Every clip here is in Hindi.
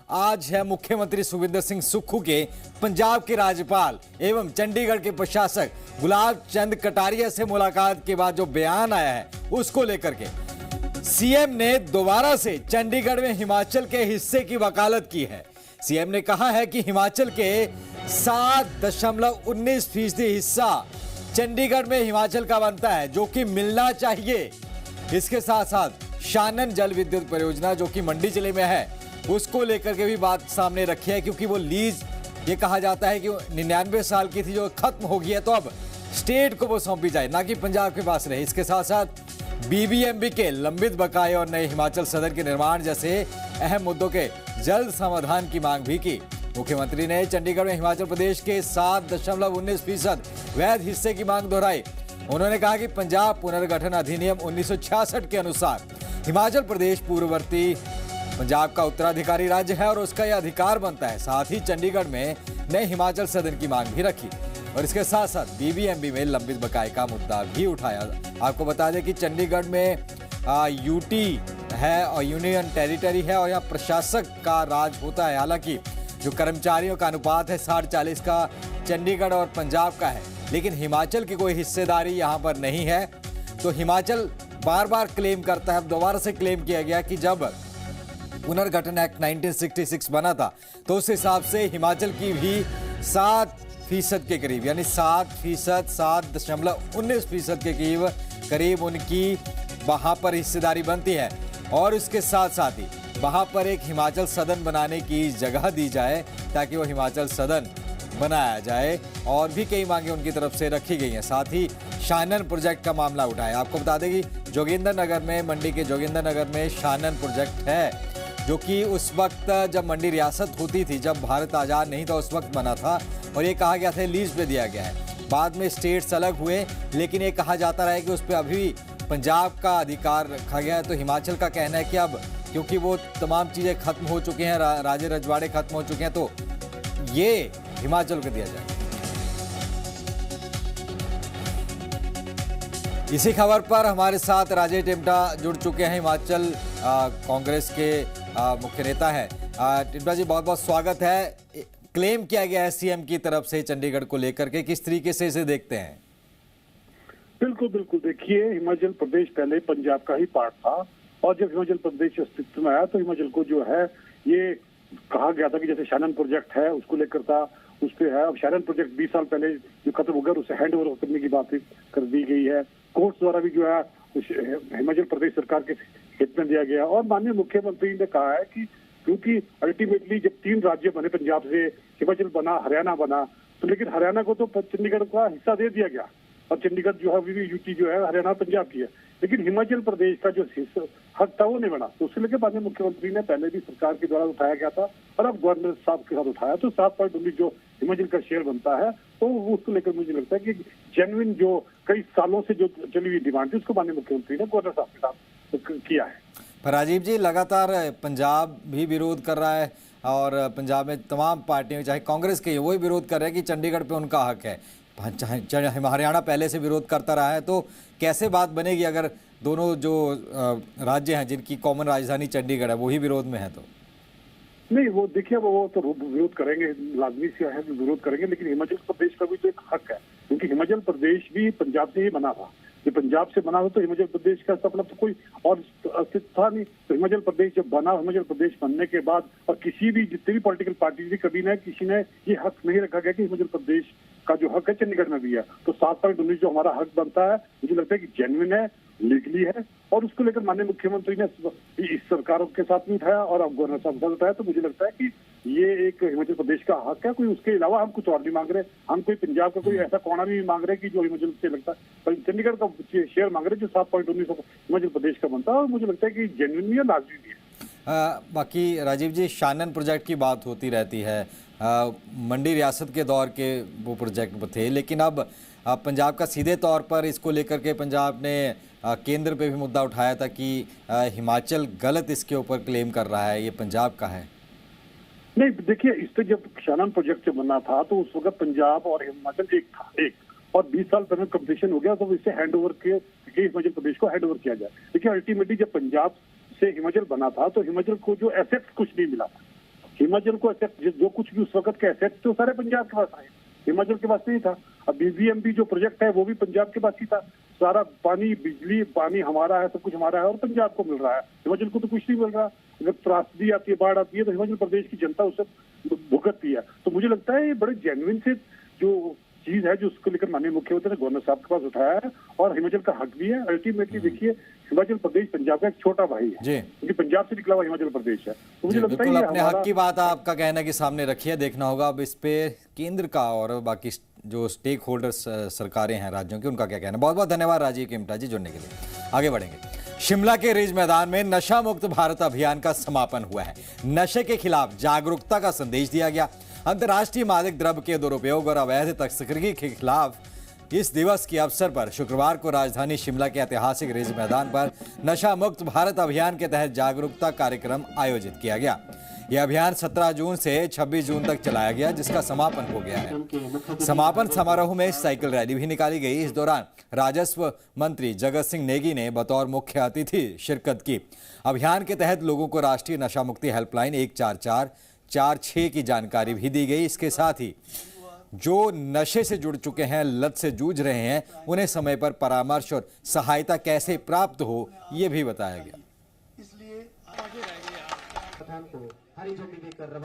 आज है मुख्यमंत्री सुखविंदर सिंह सुक्खू के पंजाब के राज्यपाल एवं चंडीगढ़ के प्रशासक गुलाब चंद कटारिया से मुलाकात के बाद जो बयान आया है उसको लेकर के सीएम ने दोबारा से चंडीगढ़ में हिमाचल के हिस्से की वकालत की है। सीएम ने कहा है कि हिमाचल के 7.19% हिस्सा चंडीगढ़ में हिमाचल का बनता है, जो कि मिलना चाहिए। इसके साथ साथ शानन जल विद्युत परियोजना जो कि मंडी जिले में है उसको लेकर के भी बात सामने रखी है, क्योंकि वो लीज ये कहा जाता है कि 99 साल की थी जो खत्म हो गई है, तो अब स्टेट को वो सौंपी जाए, ना कि पंजाब के पास रहे। इसके साथ साथ बीबीएमबी के लंबित बकाये और नए हिमाचल सदन के निर्माण जैसे अहम मुद्दों के जल्द समाधान की मांग भी की। मुख्यमंत्री ने चंडीगढ़ में हिमाचल प्रदेश के 7.19% वैध हिस्से की मांग दोहराई। उन्होंने कहा कि पंजाब पुनर्गठन अधिनियम 1966 के अनुसार हिमाचल प्रदेश पूर्ववर्ती पंजाब का उत्तराधिकारी राज्य है और उसका यह अधिकार बनता है। साथ ही चंडीगढ़ में नए हिमाचल सदन की मांग भी रखी और इसके साथ साथ बीबीएमबी में लंबित बकाये का मुद्दा भी उठाया। आपको बता दें कि चंडीगढ़ में यूटी है और यूनियन टेरिटरी है और यहाँ प्रशासक का राज होता है। हालांकि जो कर्मचारियों का अनुपात है 60-40 का चंडीगढ़ और पंजाब का है, लेकिन हिमाचल की कोई हिस्सेदारी यहाँ पर नहीं है। तो हिमाचल बार बार क्लेम करता है। अब दोबारा से क्लेम किया गया कि जब पुनर्गठन एक्ट 1966 बना था तो उस हिसाब से हिमाचल की भी 7% के करीब, यानी 7%, 7.19% के करीब उनकी वहां पर हिस्सेदारी बनती है। और इसके साथ साथ ही वहां पर एक हिमाचल सदन बनाने की जगह दी जाए ताकि वो हिमाचल सदन बनाया जाए। और भी कई मांगे उनकी तरफ से रखी गई हैं। साथ ही शानन प्रोजेक्ट का मामला उठाया। आपको बता दें कि जोगिंद्रनगर में, मंडी के जोगिंद्रनगर में शानन प्रोजेक्ट है, जो कि उस वक्त जब मंडी रियासत होती थी, जब भारत आज़ाद नहीं था, उस वक्त बना था और ये कहा गया था लीज पे दिया गया है। बाद में स्टेट्स अलग हुए, लेकिन ये कहा जाता रहा है कि उस पर अभी पंजाब का अधिकार रखा गया है। तो हिमाचल का कहना है कि अब क्योंकि वो तमाम चीज़ें खत्म हो चुकी हैं, राजे रजवाड़े खत्म हो चुके हैं, तो ये हिमाचल को दिया जाए। इसी खबर पर हमारे साथ राजेश टिमटा जुड़ चुके हैं, हिमाचल कांग्रेस के मुख्य नेता हैं। टिमटा जी, बहुत बहुत स्वागत है। क्लेम किया गया है सीएम की तरफ से चंडीगढ़ को लेकर के, किस तरीके से इसे देखते हैं? बिल्कुल बिल्कुल, देखिए हिमाचल प्रदेश पहले पंजाब का ही पार्ट था और जब हिमाचल प्रदेश अस्तित्व में आया तो हिमाचल को जो है ये कहा गया था कि जैसे शानन प्रोजेक्ट है उसको लेकर था, उस पर है। अब शानन प्रोजेक्ट 20 साल पहले जो खत्म हो गया उसे हैंड ओवर करने की बात कर दी गई है। कोर्ट द्वारा भी जो है हिमाचल प्रदेश सरकार के हित में दिया गया। और माननीय मुख्यमंत्री ने कहा है कि क्योंकि अल्टीमेटली जब 3 राज्य बने, पंजाब से हिमाचल बना, हरियाणा बना, तो लेकिन हरियाणा को तो चंडीगढ़ का हिस्सा दे दिया गया और चंडीगढ़ जो है अभी भी यूटी जो है हरियाणा पंजाब की है, लेकिन हिमाचल प्रदेश का जो हक था वो नहीं बना। तो उससे लेकर माननीय मुख्यमंत्री ने पहले भी सरकार के द्वारा उठाया गया था और अब गवर्नर साहब के साथ उठाया। तो 7.19 जो हिमाचल का शेयर बनता है तो उसको लेकर मुझे लगता है कि जेन्युइन जो कई सालों से जो चली हुई डिमांड थी उसको माननीय मुख्यमंत्री ने गवर्नर साहब के साथ किया है। पर राजीव जी, लगातार पंजाब भी विरोध कर रहा है और पंजाब में तमाम पार्टियां, चाहे कांग्रेस के, वही विरोध कर रहे हैं कि चंडीगढ़ पे उनका हक है। हरियाणा पहले से विरोध करता रहा है, तो कैसे बात बनेगी अगर दोनों जो राज्य हैं जिनकी कॉमन राजधानी चंडीगढ़ है वो ही विरोध में है? तो नहीं, वो देखिए वो तो विरोध करेंगे, लाजमी से है विरोध करेंगे, लेकिन हिमाचल प्रदेश का भी तो एक हक है, क्योंकि हिमाचल प्रदेश भी पंजाब से ही बना था। ये पंजाब से बना हो तो हिमाचल प्रदेश का मतलब तो कोई और अस्तित्व था नहीं। तो हिमाचल प्रदेश जब बना, हिमाचल प्रदेश बनने के बाद और किसी भी जितनी भी पॉलिटिकल पार्टी थी, कभी न किसी ने ये हक नहीं रखा गया कि हिमाचल प्रदेश का जो हक है चंडीगढ़ में भी है। तो 7.19 जो हमारा हक बनता है, मुझे लगता है कि जेन्युइन है, लीगली है और उसको लेकर माननीय मुख्यमंत्री ने इस सरकार के साथ भी उठाया और अब गवर्नर साहब के साथ उठाया। तो मुझे लगता है कि ये एक हिमाचल प्रदेश का हक है, कोई उसके अलावा हम कुछ और नहीं मांग रहे। हम कोई पंजाब का कोई ऐसा कोना भी मांग रहे कि जो हिमाचल से लगता है, पर चंडीगढ़ का शेयर मांग रहे जो 7.19 हिमाचल प्रदेश का बनता है और मुझे लगता है कि जेन्युइन भी है, लाजमी भी है। बाकी राजीव जी, शानन प्रोजेक्ट की बात होती रहती है। मंडी रियासत के दौर के वो प्रोजेक्ट थे, लेकिन अब पंजाब का सीधे तौर पर इसको लेकर के पंजाब ने केंद्र पे भी मुद्दा उठाया था कि हिमाचल गलत इसके ऊपर क्लेम कर रहा है, ये पंजाब का है। नहीं, देखिए इस पे जब शानन प्रोजेक्ट बना था तो उस वक्त पंजाब और हिमाचल एक था, एक और 20 साल पहले कंपटीशन हो गया तो इसे हैंड ओवर के हिमाचल प्रदेश को हैंड ओवर किया जाए। देखिए अल्टीमेटली जब पंजाब से हिमाचल बना था तो हिमाचल को जो एसेट्स कुछ नहीं मिला था, हिमाचल को एसेट, जो कुछ भी उस वक्त के एसेट थे वो सारे पंजाब के पास आए, हिमाचल के पास नहीं था। अब बीबीएमबी जो प्रोजेक्ट है वो भी पंजाब के पास ही था। सारा पानी, बिजली, पानी हमारा है, सब कुछ हमारा है और पंजाब को मिल रहा है, हिमाचल को तो कुछ नहीं मिल रहा। अगर त्रासदी आती है, बाढ़ आती है तो हिमाचल प्रदेश की जनता उससे भुगतती है। तो मुझे लगता है ये बड़े जेन्युइन से जो चीज है जो उसको लेकर माननीय मुख्यमंत्री ने गवर्नर साहब के पास उठाया है और हिमाचल का हक भी है। अल्टीमेटली देखिए, हिमाचल प्रदेश पंजाब का एक छोटा भाई है, क्योंकि पंजाब से निकला हुआ हिमाचल प्रदेश है। तो मुझे लगता है बिल्कुल अपने हक की बात आपका कहना कि सामने रखिए, देखना होगा अब इस पे केंद्र का और बाकी जो स्टेक होल्डर्स सरकारें हैं राज्यों की, उनका क्या कहना। बहुत बहुत धन्यवाद राजीव किमटा जी जुड़ने के लिए। आगे बढ़ेंगे। शिमला के रिज मैदान में नशा मुक्त भारत अभियान का समापन हुआ है। नशे के खिलाफ जागरूकता का संदेश दिया गया। अंतर्राष्ट्रीय मादक द्रव्य के दुरुपयोग और अवैध तस्करी के खिलाफ इस दिवस के अवसर पर शुक्रवार को राजधानी शिमला के ऐतिहासिक रिज मैदान पर नशा मुक्त भारत अभियान के तहत जागरूकता कार्यक्रम आयोजित किया गया। यह अभियान 17 जून से 26 जून तक चलाया गया, जिसका समापन हो गया है। समापन समारोह में साइकिल रैली भी निकाली गई। इस दौरान राजस्व मंत्री जगत सिंह नेगी ने बतौर मुख्य अतिथि शिरकत की। अभियान के तहत लोगों को राष्ट्रीय नशा मुक्ति हेल्पलाइन 14446 की जानकारी भी दी गई। इसके साथ ही जो नशे से जुड़ चुके हैं, लत से जूझ रहे हैं, उन्हें समय पर परामर्श और सहायता कैसे प्राप्त हो, ये भी बताया गया।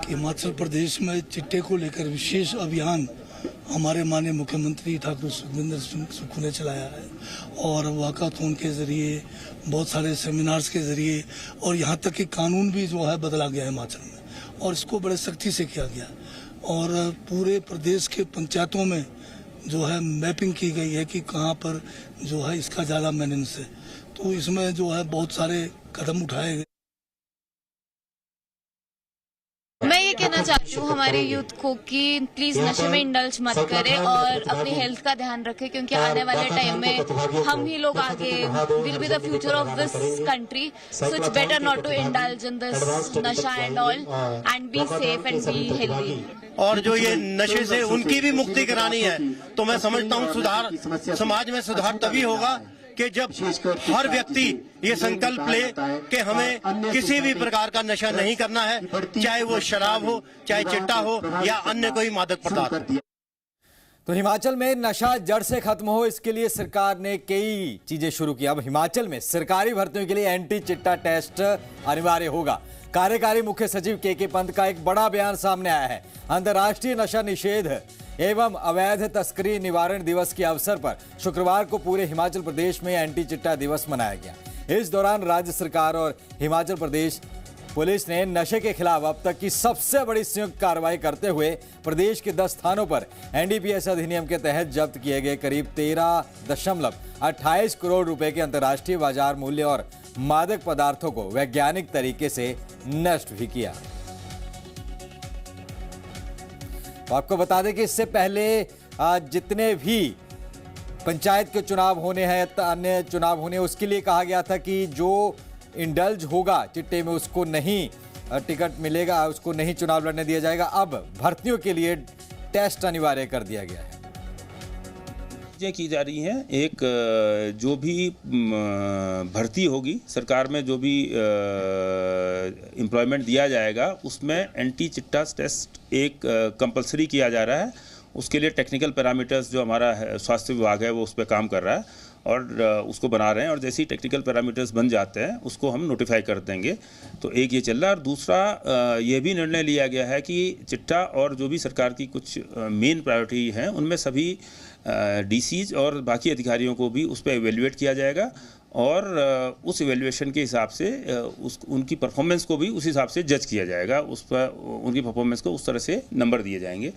हिमाचल प्रदेश में चिट्टे को लेकर विशेष अभियान हमारे माननीय मुख्यमंत्री ठाकुर सुखविंदर सिंह सुक्खू ने चलाया है और वॉकाथॉन के जरिए, बहुत सारे सेमिनार्स के जरिए और यहाँ तक कि कानून भी जो है बदला गया है हिमाचल में और इसको बड़े सख्ती से किया गया और पूरे प्रदेश के पंचायतों में जो है मैपिंग की गई है कि कहाँ पर जो है इसका ज़्यादा मेनेंस है। तो इसमें जो है बहुत सारे कदम उठाए गए। मैं ये कहना चाहती हूँ हमारे यूथ को कि प्लीज नशे में इंडल्ज मत करें और अपनी हेल्थ का ध्यान रखें, क्योंकि आने वाले टाइम में हम ही लोग आगे will be the future of this country. So it's better not to indulge in this नशा and all and be safe and be healthy. और जो ये नशे से उनकी भी मुक्ति करानी है, तो मैं समझता हूँ सुधार, समाज में सुधार तभी होगा कि जब हर व्यक्ति ये संकल्प ले कि हमें किसी भी प्रकार का नशा नहीं करना है, चाहे वो शराब हो, चाहे चिट्टा हो या अन्य कोई मादक पदार्थ। तो हिमाचल में नशा जड़ से खत्म हो, इसके लिए सरकार ने कई चीजें शुरू की। अब हिमाचल में सरकारी भर्तियों के लिए एंटी चिट्टा टेस्ट अनिवार्य होगा। कार्यकारी मुख्य सचिव के पंत का एक बड़ा बयान सामने आया है। अंतर्राष्ट्रीय नशा निषेध एवं अवैध तस्करी निवारण दिवस के अवसर पर शुक्रवार को पूरे हिमाचल प्रदेश में एंटी चिट्टा दिवस मनाया गया। इस दौरान राज्य सरकार और हिमाचल प्रदेश पुलिस ने नशे के खिलाफ अब तक की सबसे बड़ी संयुक्त कार्रवाई करते हुए प्रदेश के 10 स्थानों पर एनडीपीएस अधिनियम के तहत जब्त किए गए करीब 13.28 करोड़ रुपए के अंतर्राष्ट्रीय बाजार मूल्य और मादक पदार्थों को वैज्ञानिक तरीके से नष्ट भी किया। तो आपको बता दें कि इससे पहले जितने भी पंचायत के चुनाव होने हैं, अन्य चुनाव होने, उसके लिए कहा गया था कि जो इंडल्ज होगा चिट्टे में उसको नहीं टिकट मिलेगा, उसको नहीं चुनाव लड़ने दिया जाएगा। अब भर्तियों के लिए टेस्ट अनिवार्य कर दिया गया है। की जा रही हैं। एक जो भी भर्ती होगी सरकार में, जो भी एम्प्लॉयमेंट दिया जाएगा, उसमें एंटी चिट्टा टेस्ट एक कंपलसरी किया जा रहा है। उसके लिए टेक्निकल पैरामीटर्स जो हमारा स्वास्थ्य विभाग है वो उस पर काम कर रहा है और उसको बना रहे हैं और जैसे ही टेक्निकल पैरामीटर्स बन जाते हैं उसको हम नोटिफाई कर देंगे। तो एक ये चल रहा है और दूसरा ये भी निर्णय लिया गया है कि चिट्टा और जो भी सरकार की कुछ मेन प्रायोरिटी हैं उनमें सभी डीसीज और बाकी अधिकारियों को भी उस पर एवेल्युएट किया जाएगा और उस एवेल्युएशन के हिसाब से उनकी परफॉर्मेंस को भी उस हिसाब से जज किया जाएगा। उस पर उनकी परफॉर्मेंस को उस तरह से नंबर दिए जाएंगे।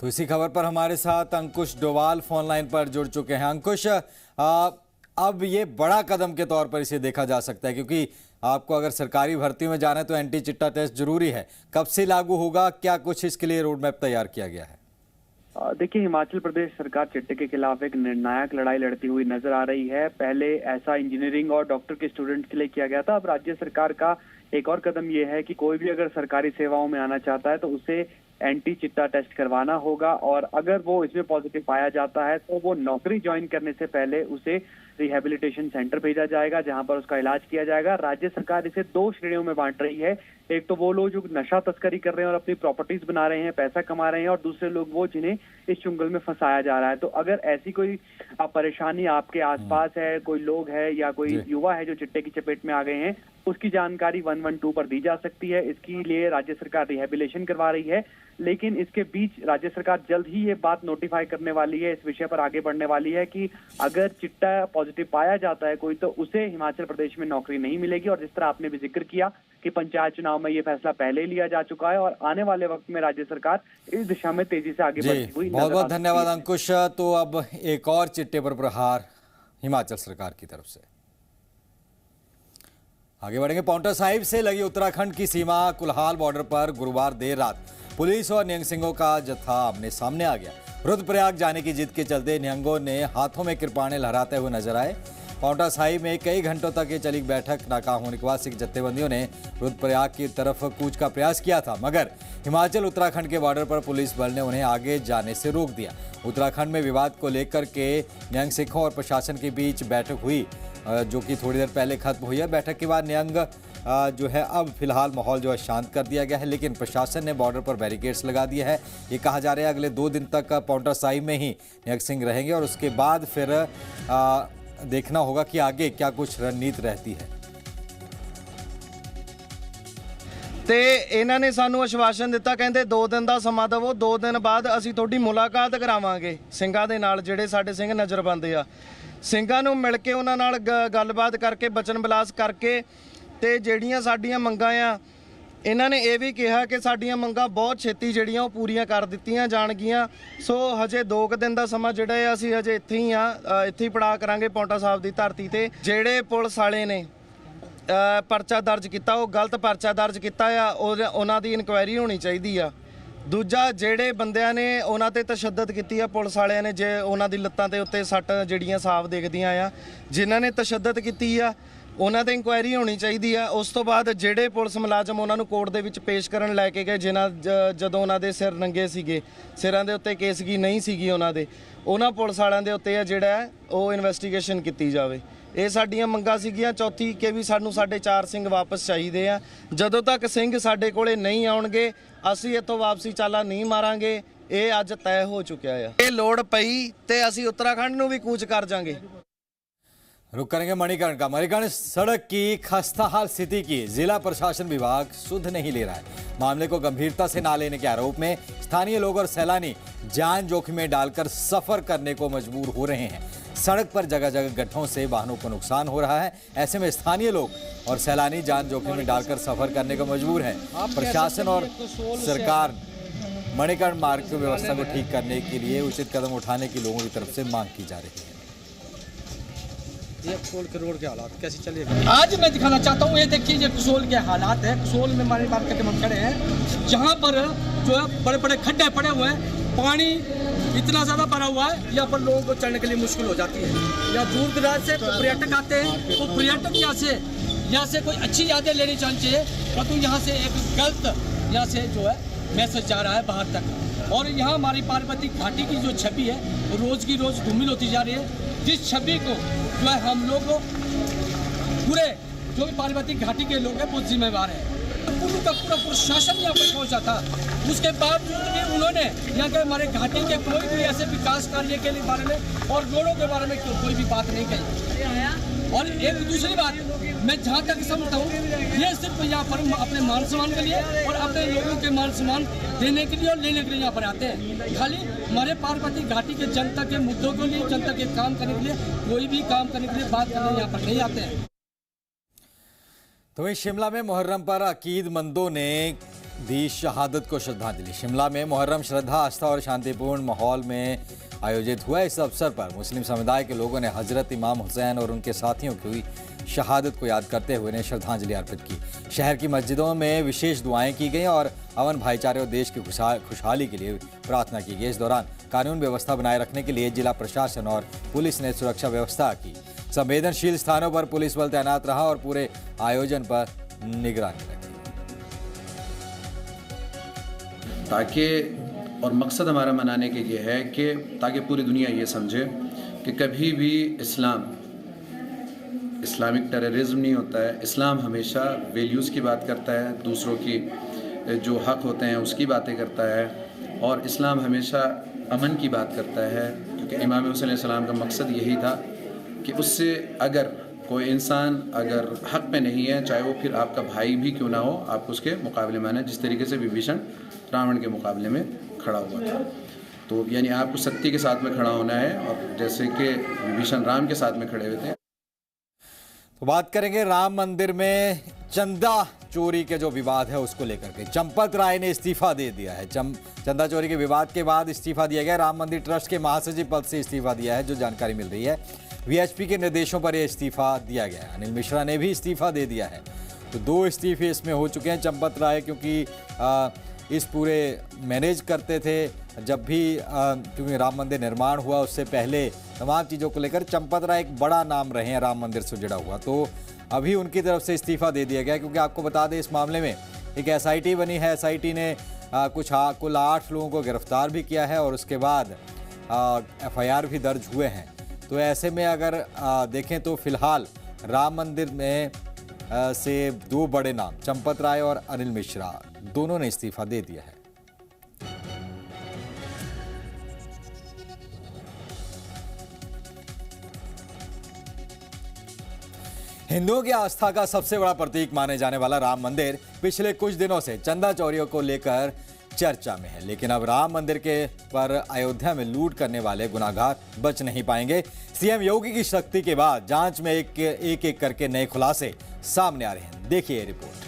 तो इसी खबर पर हमारे साथ अंकुश डोवाल फोन लाइन पर जुड़ चुके हैं। अंकुश, अब ये बड़ा कदम के तौर पर इसे देखा जा सकता है, क्योंकि आपको अगर सरकारी भर्तियों में जाना है तो एंटी चिट्टा टेस्ट जरूरी है। कब से लागू होगा, क्या कुछ इसके लिए रोड मैप तैयार किया गया है? देखिए, हिमाचल प्रदेश सरकार चिट्टे के खिलाफ एक निर्णायक लड़ाई लड़ती हुई नजर आ रही है। पहले ऐसा इंजीनियरिंग और डॉक्टर के स्टूडेंट के लिए किया गया था। अब राज्य सरकार का एक और कदम ये है कि कोई भी अगर सरकारी सेवाओं में आना चाहता है तो उसे एंटी चिट्टा टेस्ट करवाना होगा और अगर वो इसमें पॉजिटिव पाया जाता है तो वो नौकरी ज्वाइन करने से पहले उसे रिहेबिलिटेशन सेंटर भेजा जाएगा जहां पर उसका इलाज किया जाएगा। राज्य सरकार इसे 2 श्रेणियों में बांट रही है। एक तो वो लोग जो नशा तस्करी कर रहे हैं और अपनी प्रॉपर्टीज बना रहे हैं, पैसा कमा रहे हैं, और दूसरे लोग वो जिन्हें इस चुंगल में फंसाया जा रहा है। तो अगर ऐसी कोई परेशानी आपके आसपास है, कोई लोग है या कोई युवा है जो चिट्टे की चपेट में आ गए हैं, उसकी जानकारी 112 पर दी जा सकती है। इसके लिए राज्य सरकार रिहेबिलिटेशन करवा रही है। लेकिन इसके बीच राज्य सरकार जल्द ही ये बात नोटिफाई करने वाली है, इस विषय पर आगे बढ़ने वाली है कि अगर चिट्टा पॉजिटिव पाया जाता है कोई, तो उसे हिमाचल प्रदेश में नौकरी नहीं मिलेगी। और जिस तरह आपने भी जिक्र किया कि पंचायत चुनाव में ये फैसला पहले लिया जा चुका है और आने वाले वक्त में राज्य सरकार इस दिशा में तेजी से आगे बढ़ती हुई बहुत बहुत धन्यवाद अंकुश। तो अब एक और चिट्टे पर प्रहार हिमाचल सरकार की तरफ से। आगे बढ़ेंगे। पाउंटा साहिब से लगी उत्तराखंड की सीमा कुल्हाल बॉर्डर पर गुरुवार देर रात पुलिस और निहंग सिंहों का जत्था आमने सामने आ गया। रुद्रप्रयाग जाने की जिद के चलते निहंगों ने हाथों में कृपाणें लहराते हुए नजर आए। पाउंटा साहिब में कई घंटों तक ये चली बैठक नाकाम होने के बाद सिख जत्थेबंदियों ने रुद्रप्रयाग की तरफ कूच का प्रयास किया था, मगर हिमाचल उत्तराखंड के बॉर्डर पर पुलिस बल ने उन्हें आगे जाने से रोक दिया। उत्तराखंड में विवाद को लेकर के निहंग सिखों और प्रशासन के बीच बैठक हुई, जो कि थोड़ी देर पहले खत्म हुई है। बैठक के बाद निहंग जो है अब फिलहाल माहौल जो है शांत कर दिया गया है, लेकिन प्रशासन ने बॉर्डर पर बैरिकेड्स लगा दिए हैं। ये कहा जा रहा है अगले 2 दिन तक पाउंटा साहिब में ही निहंग सिंह रहेंगे और उसके बाद फिर देखना होगा कि आगे क्या कुछ रणनीति रहती है। ਤੇ ਇਹਨਾਂ ਨੇ ਸਾਨੂੰ ਆਸ਼ਵਾਸਨ ਦਿੱਤਾ, ਕਹਿੰਦੇ 2 ਦਿਨ ਦਾ ਸਮਾਂ ਦੇਵੋ, 2 ਦਿਨ ਬਾਅਦ ਅਸੀਂ ਤੁਹਾਡੀ ਮੁਲਾਕਾਤ ਕਰਾਵਾਂਗੇ ਸਿੰਘਾਂ ਦੇ ਨਾਲ, ਜਿਹੜੇ ਸਾਡੇ ਸਿੰਘ ਨਜ਼ਰ ਬੰਦੇ ਆ। ਸਿੰਘਾਂ ਨੂੰ ਮਿਲ ਕੇ ਉਹਨਾਂ ਨਾਲ ਗੱਲਬਾਤ ਕਰਕੇ ਬਚਨ ਬਿਲਾਸ ਕਰਕੇ ਤੇ ਜਿਹੜੀਆਂ ਸਾਡੀਆਂ ਮੰਗਾਂ ਆ, ਇਹਨਾਂ ਨੇ ਇਹ ਵੀ ਕਿਹਾ ਕਿ ਸਾਡੀਆਂ ਮੰਗਾਂ ਬਹੁਤ ਛੇਤੀ ਜਿਹੜੀਆਂ ਉਹ ਪੂਰੀਆਂ ਕਰ ਦਿੱਤੀਆਂ ਜਾਣਗੀਆਂ। ਸੋ ਹਜੇ 2 ਦਿਨ ਦਾ ਸਮਾਂ ਜਿਹੜਾ ਹੈ ਅਸੀਂ ਹਜੇ ਇੱਥੇ ਹੀ ਆ, ਇੱਥੇ ਹੀ ਪੜਾਅ ਕਰਾਂਗੇ ਪਾਉਂਟਾ ਸਾਹਿਬ ਦੀ ਧਰਤੀ ਤੇ। ਜਿਹੜੇ ਪੁਲਿਸ ਵਾਲੇ ਨੇ ਪਰਚਾ ਦਰਜ ਕੀਤਾ, ਉਹ ਗਲਤ ਪਰਚਾ ਦਰਜ ਕੀਤਾ ਆ, ਉਹਨਾਂ ਦੀ ਇਨਕੁਆਇਰੀ ਹੋਣੀ ਚਾਹੀਦੀ ਆ। ਦੂਜਾ, ਜਿਹੜੇ ਬੰਦਿਆਂ ਨੇ ਉਹਨਾਂ ਤੇ ਤਸ਼ੱਦਦ ਕੀਤੀ ਆ ਪੁਲਿਸ ਵਾਲਿਆਂ ਨੇ, ਜੇ ਉਹਨਾਂ ਦੀ ਲੱਤਾਂ ਦੇ ਉੱਤੇ ਸੱਟ ਜਿਹੜੀਆਂ ਸਾਫ਼ ਦਿਖਦੀਆਂ ਆ, ਜਿਨ੍ਹਾਂ ਨੇ ਤਸ਼ੱਦਦ ਕੀਤੀ ਆ ਉਹਨਾਂ ਤੇ ਇਨਕੁਆਇਰੀ ਹੋਣੀ ਚਾਹੀਦੀ ਆ। ਉਸ ਤੋਂ ਬਾਅਦ ਜਿਹੜੇ ਪੁਲਿਸ ਮੁਲਾਜ਼ਮ ਉਹਨਾਂ ਨੂੰ ਕੋਰਟ ਦੇ ਵਿੱਚ ਪੇਸ਼ ਕਰਨ ਲੈ ਕੇ ਗਏ, ਜਦੋਂ ਉਹਨਾਂ ਦੇ ਸਿਰ ਨੰਗੇ ਸੀਗੇ, ਸਿਰਾਂ ਦੇ ਉੱਤੇ ਕੇਸਗੀ ਨਹੀਂ ਸੀਗੀ ਉਹਨਾਂ ਦੇ, ਉਹਨਾਂ ਪੁਲਿਸ ਵਾਲਿਆਂ ਦੇ ਉੱਤੇ ਆ ਜਿਹੜਾ ਉਹ ਇਨਵੈਸਟੀਗੇਸ਼ਨ ਕੀਤੀ ਜਾਵੇ। ਇਹ ਸਾਡੀਆਂ ਮੰਗਾਂ ਸੀਗੀਆਂ। ਚੌਥੀ ਕਿ ਵੀ ਸਾਨੂੰ ਸਾਡੇ 4 ਸਿੰਘ ਵਾਪਸ ਚਾਹੀਦੇ ਆ। ਜਦੋਂ ਤੱਕ ਸਿੰਘ ਸਾਡੇ ਕੋਲੇ ਨਹੀਂ ਆਉਣਗੇ ਅਸੀਂ ਇੱਥੋਂ ਵਾਪਸੀ ਚਾਲਾ ਨਹੀਂ ਮਾਰਾਂਗੇ। ਇਹ ਅੱਜ ਤੈਅ ਹੋ ਚੁੱਕਿਆ ਆ। ਇਹ ਲੋੜ ਪਈ ਤੇ ਅਸੀਂ उत्तराखंड ਨੂੰ ਵੀ ਕੂਚ कर जाएंगे। रुक करेंगे मणिकर्ण का। मणिकर्ण, सड़क की खस्ताहाल स्थिति की जिला प्रशासन विभाग सुध नहीं ले रहा है। मामले को गंभीरता से ना लेने के आरोप में स्थानीय लोग और सैलानी जान जोखिम में डालकर सफर करने को मजबूर हो रहे हैं। सड़क पर जगह जगह गड्ढों से वाहनों को नुकसान हो रहा है। ऐसे में स्थानीय लोग और सैलानी जान जोखिम में डालकर सफर करने को मजबूर है। प्रशासन और सरकार मणिकर्ण मार्ग की व्यवस्था को ठीक करने के लिए उचित कदम उठाने की लोगों की तरफ से मांग की जा रही है। ये कसोल के रोड के हालात कैसे चलेगा आज मैं दिखाना चाहता हूँ। ये देखिए, ये कसोल के हालात है। कसोल में हमारे मार्केट में हम खड़े हैं, जहाँ पर जो है बड़े बड़े खड्डे पड़े हुए हैं, पानी इतना ज़्यादा भरा हुआ है, यहाँ पर लोगों को चढ़ने के लिए मुश्किल हो जाती है। यहाँ दूर दराज से पर्यटक आते हैं, तो पर्यटक यहाँ से कोई अच्छी यादें लेनी चाहिए, परंतु यहाँ से एक गलत यहाँ से जो है मैसेज जा रहा है बाहर तक। और यहाँ हमारी पार्वती घाटी की जो छवि है वो रोज़ की रोज़ धूमिल होती जा रही है, जिस छवि को जो है हम लोग पूरे जो भी पार्वती घाटी के लोग हैं वो जिम्मेवार हैं। पूरा का पूरा प्रशासन यहाँ पर पहुँचा था, उसके बावजूद भी उन्होंने यहाँ के हमारे घाटी के कोई भी ऐसे विकास कार्य के बारे में और रोडों के बारे में कोई भी बात नहीं कही। और एक दूसरी बात, मैं जहाँ तक समझता हूँ, ये सिर्फ यहाँ पर अपने मान सम्मान के लिए और अपने लोगों के मान सम्मान देने के लिए और लेने के लिए यहाँ पर आते हैं। खाली हमारे पार्वती घाटी के जनता के मुद्दों के लिए, जनता के काम करने के लिए, कोई भी काम करने के लिए बात करने यहाँ पर नहीं आते हैं। तो वहीं शिमला में मुहर्रम पर अकीदमंदों ने दी शहादत को श्रद्धांजलि। शिमला में मुहर्रम श्रद्धा, आस्था और शांतिपूर्ण माहौल में आयोजित हुआ। इस अवसर पर मुस्लिम समुदाय के लोगों ने हजरत इमाम हुसैन और उनके साथियों की हुई शहादत को याद करते हुए उन्हें श्रद्धांजलि अर्पित की। शहर की मस्जिदों में विशेष दुआएं की गई और अमन भाईचारे और देश की खुशहाली के लिए प्रार्थना की गई। इस दौरान कानून व्यवस्था बनाए रखने के लिए जिला प्रशासन और पुलिस ने सुरक्षा व्यवस्था की। संवेदनशील स्थानों पर पुलिस बल तैनात रहा और पूरे आयोजन पर निगरानी रखी। ताकि और मकसद हमारा मनाने के ये है कि ताकि पूरी दुनिया ये समझे कि कभी भी इस्लाम इस्लामिक टेररिज्म नहीं होता है। इस्लाम हमेशा वैल्यूज़ की बात करता है, दूसरों की जो हक होते हैं उसकी बातें करता है, और इस्लाम हमेशा अमन की बात करता है, क्योंकि इमाम हुसैन अलैहिस्सलाम का मकसद यही था कि उससे अगर कोई इंसान अगर हक पे नहीं है, चाहे वो फिर आपका भाई भी क्यों ना हो, आप उसके मुकाबले में आना, जिस तरीके से विभीषण रावण के मुकाबले में खड़ा हुआ था। तो यानी आपको सत्य के साथ में खड़ा होना है, और जैसे कि विभीषण राम के साथ में खड़े हुए थे। तो बात करेंगे राम मंदिर में चंदा चोरी के जो विवाद है उसको लेकर के। चंपत राय ने इस्तीफा दे दिया है। चंदा चोरी के विवाद के बाद इस्तीफा दिया गया। राम मंदिर ट्रस्ट के महासचिव पद से इस्तीफा दिया है, जो जानकारी मिल रही है। वीएचपी के निर्देशों पर यह इस्तीफा दिया गया है। अनिल मिश्रा ने भी इस्तीफा दे दिया है। तो 2 इस्तीफे इसमें हो चुके हैं। चंपत राय क्योंकि इस पूरे मैनेज करते थे, जब भी क्योंकि राम मंदिर निर्माण हुआ उससे पहले तमाम चीज़ों को लेकर चंपत राय एक बड़ा नाम रहे हैं राम मंदिर से जुड़ा हुआ। तो अभी उनकी तरफ से इस्तीफा दे दिया गया, क्योंकि आपको बता दें इस मामले में एक एसआईटी बनी है। एसआईटी ने कुल 8 लोगों को गिरफ्तार भी किया है, और उसके बाद एफआईआर भी दर्ज हुए हैं। तो ऐसे में अगर देखें तो फिलहाल राम मंदिर में से 2 बड़े नाम चंपत राय और अनिल मिश्रा दोनों ने इस्तीफा दे दिया है। हिंदुओं की आस्था का सबसे बड़ा प्रतीक माने जाने वाला राम मंदिर पिछले कुछ दिनों से चंदा चोरियों को लेकर चर्चा में है। लेकिन अब राम मंदिर के पर अयोध्या में लूट करने वाले गुनाहगार बच नहीं पाएंगे। सीएम योगी की शक्ति के बाद जांच में एक करके नए खुलासे सामने आ रहे हैं। देखिए रिपोर्ट।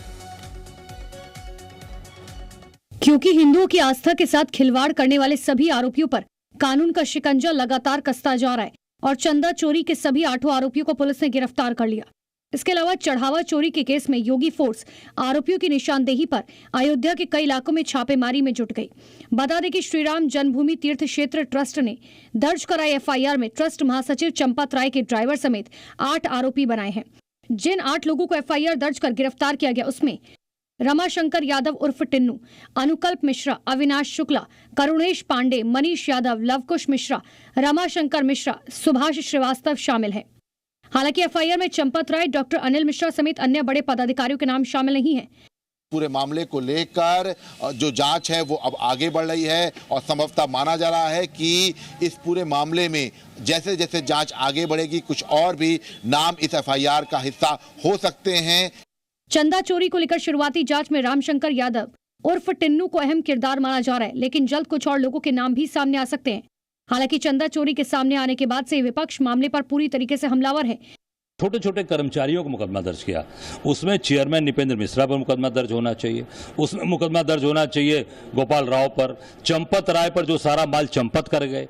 क्योंकि हिंदुओं की आस्था के साथ खिलवाड़ करने वाले सभी आरोपियों पर कानून का शिकंजा लगातार कसता जा रहा है, और चंदा चोरी के सभी 8 आरोपियों को पुलिस ने गिरफ्तार कर लिया। इसके अलावा चढ़ावा चोरी के केस में योगी फोर्स आरोपियों की निशानदेही पर अयोध्या के कई इलाकों में छापेमारी में जुट गई। बता दें कि श्री राम जन्मभूमि तीर्थ क्षेत्र ट्रस्ट ने दर्ज कराई एफआईआर में ट्रस्ट महासचिव चंपत राय के ड्राइवर समेत 8 आरोपी बनाए हैं। जिन 8 लोगों को एफआईआर दर्ज कर गिरफ्तार किया गया उसमें रमाशंकर यादव उर्फ टिन्नू, अनुकल्प मिश्रा, अविनाश शुक्ला, करुणेश पांडे, मनीष यादव, लवकुश मिश्रा, रमाशंकर मिश्रा, सुभाष श्रीवास्तव शामिल हैं। हालांकि एफआईआर में चंपत राय, डॉक्टर अनिल मिश्रा समेत अन्य बड़े पदाधिकारियों के नाम शामिल नहीं हैं। पूरे मामले को लेकर जो जांच है वो अब आगे बढ़ रही है, और संभवतः माना जा रहा है कि इस पूरे मामले में जैसे जैसे जांच आगे बढ़ेगी कुछ और भी नाम इस एफआईआर का हिस्सा हो सकते हैं। चंदा चोरी को लेकर शुरुआती जांच में रामशंकर यादव उर्फ टिन्नू को अहम किरदार माना जा रहा है, लेकिन जल्द कुछ और लोगों के नाम भी सामने आ सकते हैं। हालांकि चंदा चोरी के सामने आने के बाद से विपक्ष मामले पर पूरी तरीके से हमलावर है। छोटे छोटे कर्मचारियों को मुकदमा दर्ज किया, उसमें चेयरमैन निपेंद्र मिश्रा पर मुकदमा दर्ज होना चाहिए, उसमें मुकदमा दर्ज होना चाहिए गोपाल राव पर, चंपत राय पर जो सारा माल चंपत कर गए,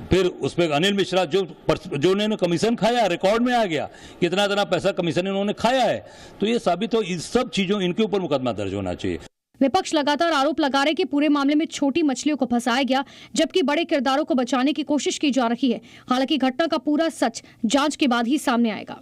फिर उसमें अनिल मिश्रा जो उन्होंने कमीशन खाया, रिकॉर्ड में आ गया कितना इतना पैसा कमीशन इन्होंने खाया है। तो ये साबित हो, इन सब चीजों इनके ऊपर मुकदमा दर्ज होना चाहिए। विपक्ष लगातार आरोप लगा रहे कि पूरे मामले में छोटी मछलियों को फंसाया गया, जबकि बड़े किरदारों को बचाने की कोशिश की जा रही है। हालांकि घटना का पूरा सच जांच के बाद ही सामने आएगा।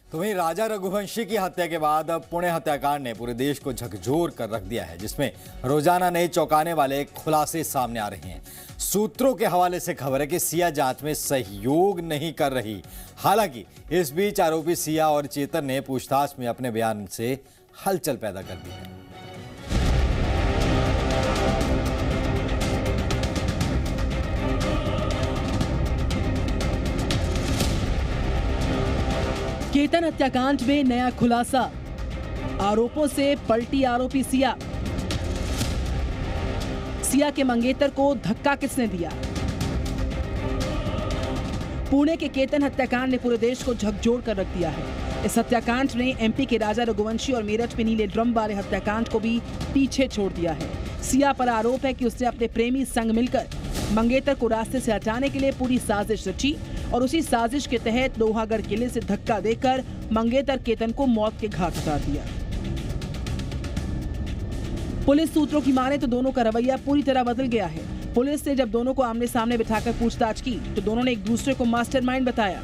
तो वहीं राजा रघुवंशी की हत्या के बाद अब पुणे हत्याकांड ने पूरे देश को झकझोर कर रख दिया है, जिसमें रोजाना नए चौंकाने वाले खुलासे सामने आ रहे हैं। सूत्रों के हवाले से खबर है कि सिया जांच में सहयोग नहीं कर रही। हालांकि इस बीच आरोपी सिया और चेतन ने पूछताछ में अपने बयान से हलचल पैदा कर दी है। केतन हत्याकांड में नया खुलासा, आरोपों से पलटी आरोपी सिया। सिया के मंगेतर को धक्का किसने दिया? पुणे के केतन हत्याकांड ने पूरे देश को झकझोर कर रख दिया है। इस हत्याकांड ने एमपी के राजा रघुवंशी और मेरठ में नीले ड्रम वाले हत्याकांड को भी पीछे छोड़ दिया है। सिया पर आरोप है कि उसने अपने प्रेमी संग मिलकर मंगेतर को रास्ते से हटाने के लिए पूरी साजिश रची, और उसी साजिश के तहत लोहागढ़ किले से धक्का देकर मंगेतर केतन को मौत के घाट उतार दिया। पुलिस सूत्रों की माने तो दोनों का रवैया पूरी तरह बदल गया है। पुलिस ने जब दोनों को आमने सामने बिठाकर पूछताछ की तो दोनों ने एक दूसरे को मास्टरमाइंड बताया।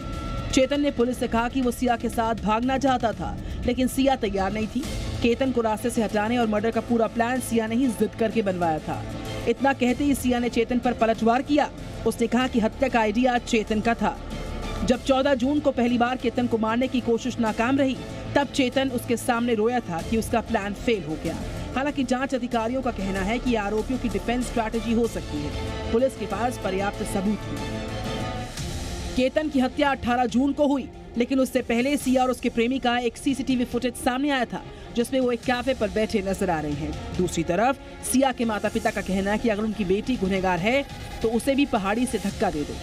चेतन ने पुलिस से कहा कि वो सिया के साथ भागना चाहता था, लेकिन सिया तैयार नहीं थी। केतन को रास्ते से हटाने और मर्डर का पूरा प्लान सिया ने ही जिद करके बनवाया था। इतना कहते ही सिया ने चेतन पर पलटवार किया। उसने कहा कि हत्या का आइडिया चेतन का था। जब 14 जून को पहली बार केतन को मारने की कोशिश नाकाम रही, तब चेतन उसके सामने रोया था कि उसका प्लान फेल हो गया। हालांकि जांच अधिकारियों का कहना है कि आरोपियों की डिफेंस स्ट्रैटेजी हो सकती है। पुलिस के पास पर्याप्त सबूत है। केतन की हत्या 18 जून को हुई, लेकिन उससे पहले सिया और उसके प्रेमी का एक सीसीटीवी फुटेज सामने आया था, जिसमें वो एक कैफे पर बैठे नजर आ रहे हैं। दूसरी तरफ सिया के माता पिता का कहना है कि अगर उनकी बेटी गुनहगार है तो उसे भी पहाड़ी से धक्का दे दो।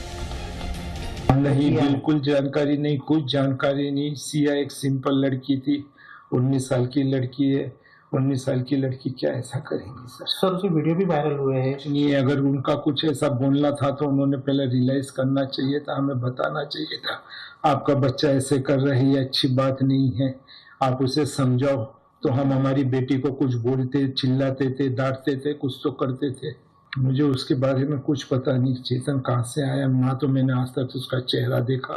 नहीं, बिल्कुल जानकारी नहीं, कुछ जानकारी नहीं। सिया एक सिंपल लड़की थी, 19 साल की लड़की है। 19 साल की लड़की क्या ऐसा करेंगी सर? सर उसकी वीडियो भी वायरल हुए हैं। नहीं, अगर उनका कुछ ऐसा बोलना था तो उन्होंने पहले रियलाइज करना चाहिए था, हमें बताना चाहिए था आपका बच्चा ऐसे कर रही है, अच्छी बात नहीं है, आप उसे समझाओ। तो हम हमारी बेटी को कुछ बोलते, चिल्लाते थे, डांटते थे, कुछ तो करते थे। मुझे उसके बारे में कुछ पता नहीं, चेतन कहाँ से आया, ना तो मैंने आज तक उसका चेहरा देखा।